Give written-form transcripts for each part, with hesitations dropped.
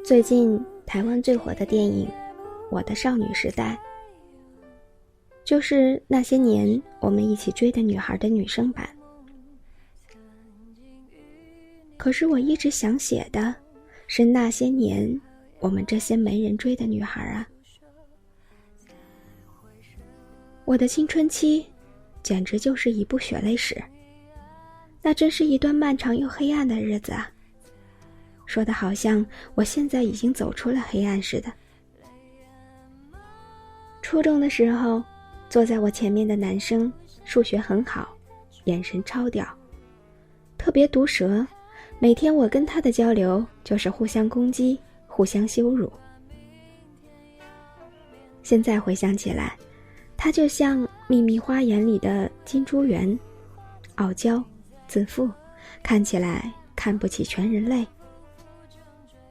最近台湾最火的电影《我的少女时代》，就是那些年我们一起追的女孩的女生版。可是我一直想写的是那些年我们这些没人追的女孩啊。我的青春期简直就是一部血泪史，那真是一段漫长又黑暗的日子啊，说的好像我现在已经走出了黑暗似的。初中的时候，坐在我前面的男生数学很好，眼神超屌，特别毒舌，每天我跟他的交流就是互相攻击，互相羞辱。现在回想起来，他就像秘密花园里的金珠媛，傲娇自负，看起来看不起全人类。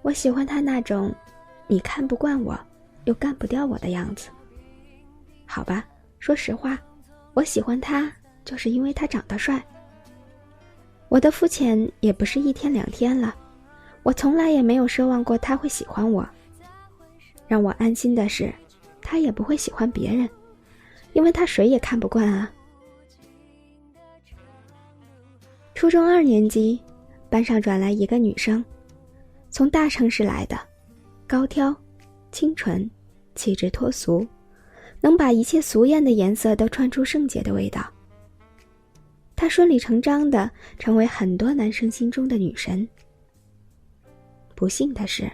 我喜欢他那种你看不惯我又干不掉我的样子。好吧，说实话，我喜欢他就是因为他长得帅。我的肤浅也不是一天两天了，我从来也没有奢望过他会喜欢我。让我安心的是，他也不会喜欢别人，因为他谁也看不惯啊。初中2年级，班上转来一个女生，从大城市来的，高挑、清纯、气质脱俗，能把一切俗艳的颜色都穿出圣洁的味道。她顺理成章地成为很多男生心中的女神。不幸的是，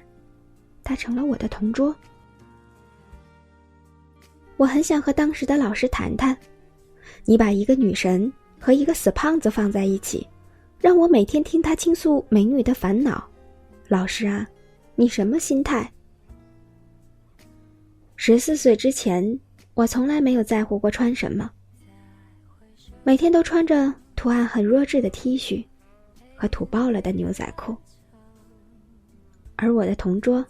她成了我的同桌。我很想和当时的老师谈谈，你把一个女神和一个死胖子放在一起，让我每天听她倾诉美女的烦恼，老师啊，你什么心态？14岁之前，我从来没有在乎过穿什么，每天都穿着图案很弱智的 T 恤和土爆了的牛仔裤。而我的同桌，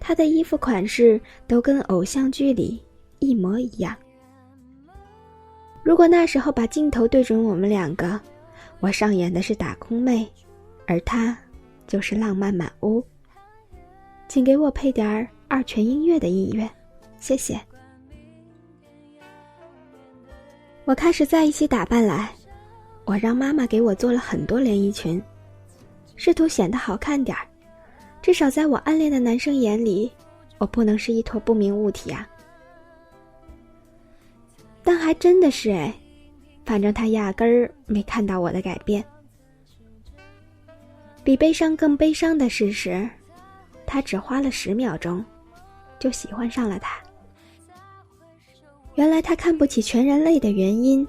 他的衣服款式都跟偶像剧里一模一样。如果那时候把镜头对准我们两个，我上演的是打工妹，而他就是浪漫满屋。请给我配点2泉音乐的音乐，谢谢。我开始在一起打扮来，我让妈妈给我做了很多连衣裙，试图显得好看点儿，至少在我暗恋的男生眼里，我不能是一坨不明物体啊。但还真的是反正他压根儿没看到我的改变。比悲伤更悲伤的是，他只花了10秒钟就喜欢上了他。原来他看不起全人类的原因，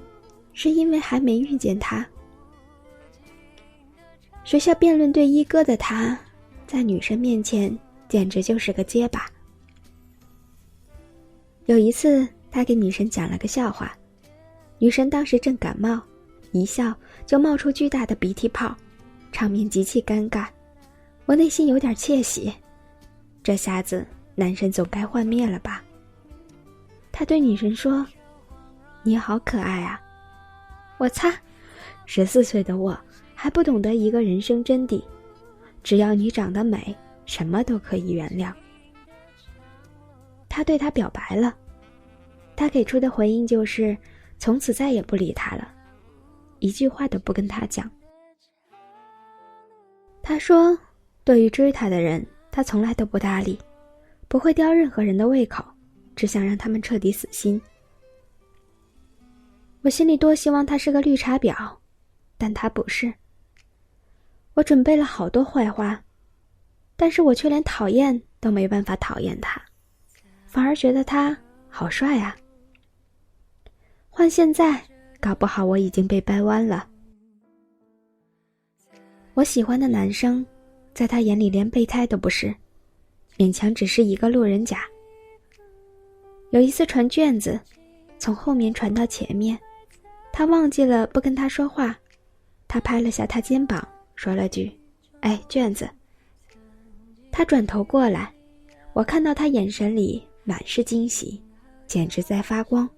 是因为还没遇见他。学校辩论队一哥的他，在女生面前简直就是个结巴。有一次，他给女神讲了个笑话，女神当时正感冒，一笑就冒出巨大的鼻涕泡，场面极其尴尬。我内心有点窃喜，这下子男神总该幻灭了吧。他对女神说，你好可爱啊。我擦，14岁的我还不懂得一个人生真谛，只要你长得美，什么都可以原谅。他对她表白了，他给出的回应就是从此再也不理他了，一句话都不跟他讲。他说，对于追他的人，他从来都不搭理，不会吊任何人的胃口，只想让他们彻底死心。我心里多希望他是个绿茶婊，但他不是。我准备了好多坏话，但是我却连讨厌都没办法讨厌他，反而觉得他好帅啊。换现在，搞不好我已经被掰弯了。我喜欢的男生，在他眼里连备胎都不是，勉强只是一个路人甲。有一次传卷子，从后面传到前面，他忘记了不跟他说话，他拍了下他肩膀，说了句，哎，卷子。他转头过来，我看到他眼神里满是惊喜，简直在发光。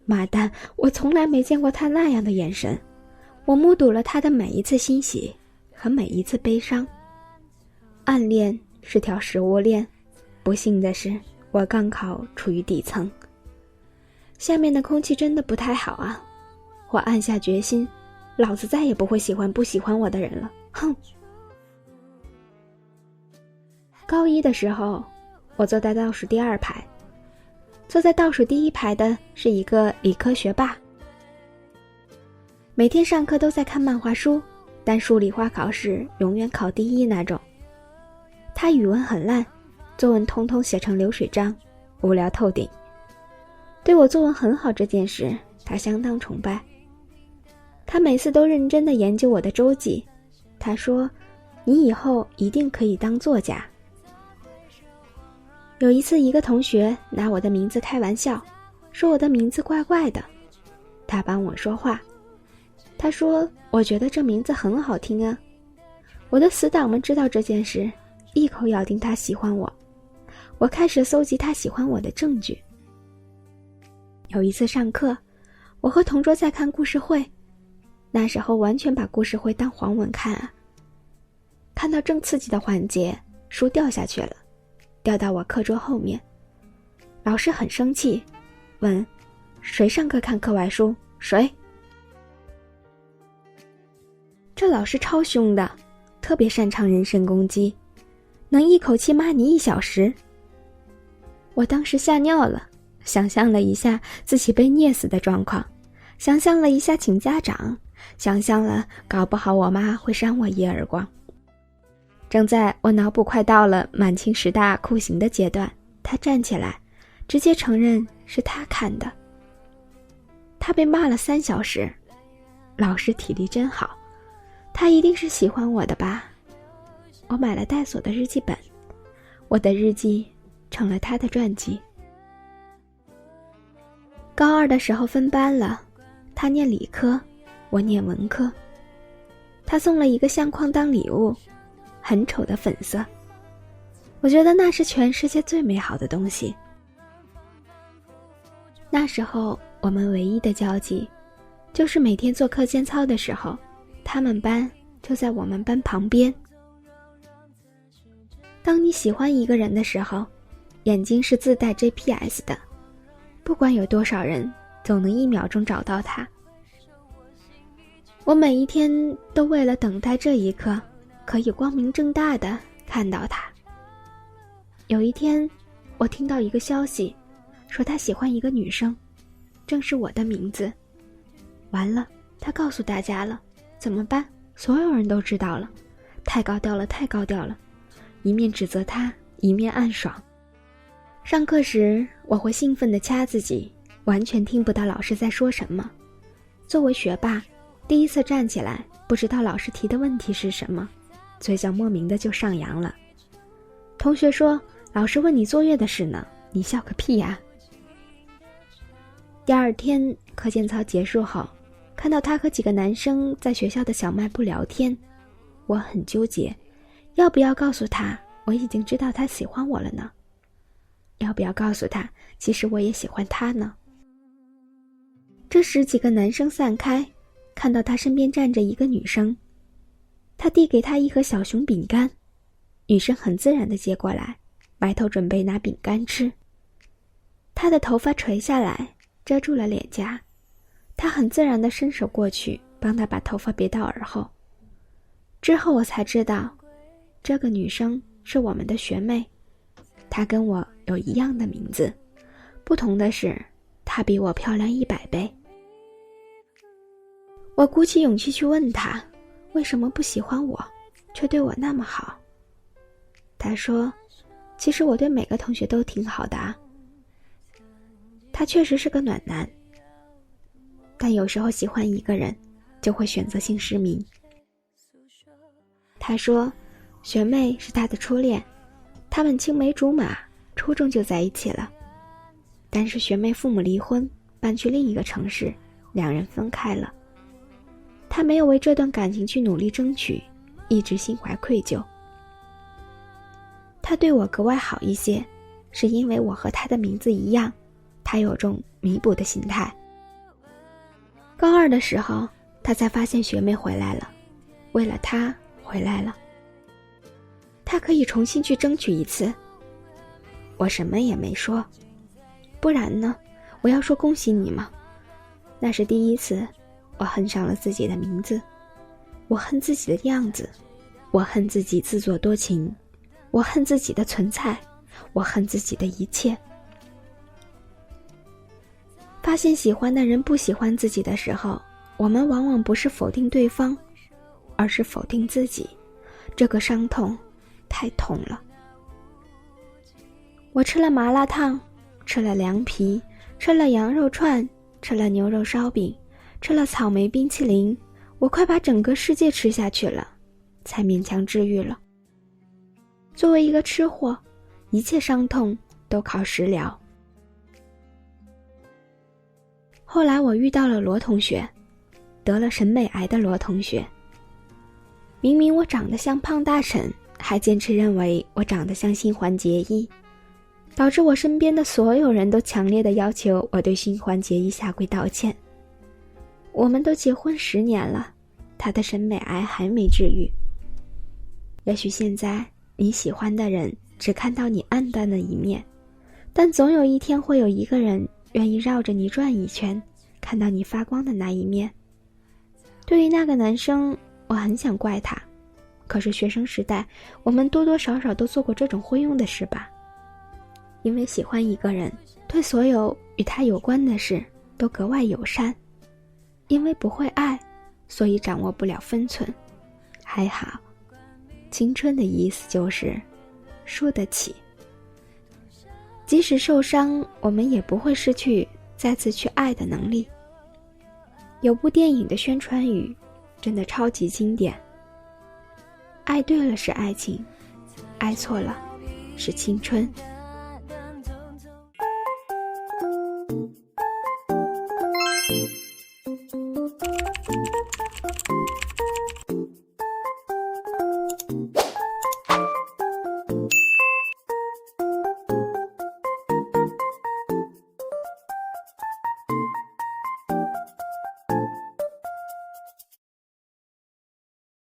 妈蛋，我从来没见过他那样的眼神，我目睹了他的每一次欣喜和每一次悲伤。暗恋是条食物链，不幸的是，我刚好处于底层。下面的空气真的不太好啊！我暗下决心，老子再也不会喜欢不喜欢我的人了。哼！高一的时候，我坐在倒数第2排，坐在倒数第1排的是一个理科学霸。每天上课都在看漫画书，但数理化考试永远考第1那种。他语文很烂，作文通通写成流水账，无聊透顶。对我作文很好这件事，他相当崇拜。他每次都认真地研究我的周记。他说：“你以后一定可以当作家。”有一次，一个同学拿我的名字开玩笑，说我的名字怪怪的。他帮我说话。他说：“我觉得这名字很好听啊。”我的死党们知道这件事，一口咬定他喜欢我。我开始搜集他喜欢我的证据。有一次上课，我和同桌在看故事会，那时候完全把故事会当黄文看啊。看到正刺激的环节，书掉下去了，掉到我课桌后面。老师很生气，问：“谁上课看课外书？谁？”这老师超凶的，特别擅长人身攻击，能一口气骂你1小时。我当时吓尿了，想象了一下自己被虐死的状况，想象了一下请家长，想象了搞不好我妈会扇我一耳光。正在我脑补快到了满清10大酷刑的阶段，他站起来，直接承认是他看的。他被骂了3小时，老师体力真好，他一定是喜欢我的吧。我买了带锁的日记本，我的日记成了他的传记。高2的时候分班了，他念理科，我念文科。他送了一个相框当礼物，很丑的粉色，我觉得那是全世界最美好的东西。那时候我们唯一的交集，就是每天做课间操的时候，他们班就在我们班旁边。当你喜欢一个人的时候，眼睛是自带 GPS 的，不管有多少人，总能1秒钟找到他。我每一天都为了等待这一刻，可以光明正大的看到他。有一天，我听到一个消息，说他喜欢一个女生，正是我的名字。完了，他告诉大家了，怎么办？所有人都知道了，太高调了，太高调了。一面指责他，一面暗爽。上课时，我会兴奋地掐自己，完全听不到老师在说什么。作为学霸，第一次站起来，不知道老师提的问题是什么，嘴角莫名的就上扬了。同学说，老师问你作业的事呢，你笑个屁呀。第2天课间操结束后，看到他和几个男生在学校的小卖部聊天，我很纠结，要不要告诉他我已经知道他喜欢我了呢？要不要告诉他其实我也喜欢他呢？这时几个男生散开，看到他身边站着一个女生，他递给他一盒小熊饼干，女生很自然地接过来，埋头准备拿饼干吃。他的头发垂下来，遮住了脸颊，他很自然地伸手过去，帮他把头发别到耳后。之后我才知道，这个女生是我们的学妹，她跟我有一样的名字，不同的是，她比我漂亮100倍。我鼓起勇气去问她，为什么不喜欢我，却对我那么好？她说，其实我对每个同学都挺好的啊。他确实是个暖男，但有时候喜欢一个人，就会选择性失明。他说，学妹是他的初恋，他们青梅竹马，初中就在一起了。但是学妹父母离婚，搬去另一个城市，2人分开了。他没有为这段感情去努力争取，一直心怀愧疚。他对我格外好一些，是因为我和他的名字一样，他有种弥补的心态。高2的时候，他才发现学妹回来了，为了他回来了。他可以重新去争取一次。我什么也没说，不然呢，我要说恭喜你吗？那是第一次，我恨上了自己的名字，我恨自己的样子，我恨自己自作多情，我恨自己的存在，我恨自己的一切。发现喜欢的人不喜欢自己的时候，我们往往不是否定对方，而是否定自己。这个伤痛太痛了。我吃了麻辣烫，吃了凉皮，吃了羊肉串，吃了牛肉烧饼，吃了草莓冰淇淋，我快把整个世界吃下去了，才勉强治愈了。作为一个吃货，一切伤痛都靠食疗。后来我遇到了罗同学，得了审美癌的罗同学。明明我长得像胖大婶，还坚持认为我长得像新垣结衣，导致我身边的所有人都强烈的要求我对新垣结衣下跪道歉。我们都结婚10年了，他的审美癌还没治愈。也许现在你喜欢的人只看到你暗淡的一面，但总有一天会有一个人愿意绕着你转一圈，看到你发光的那一面。对于那个男生，我很想怪他，可是学生时代，我们多多少少都做过这种昏庸的事吧。因为喜欢一个人，对所有与他有关的事都格外友善。因为不会爱，所以掌握不了分寸。还好，青春的意思就是输得起。即使受伤，我们也不会失去再次去爱的能力。有部电影的宣传语真的超级经典，爱对了是爱情，爱错了是青春。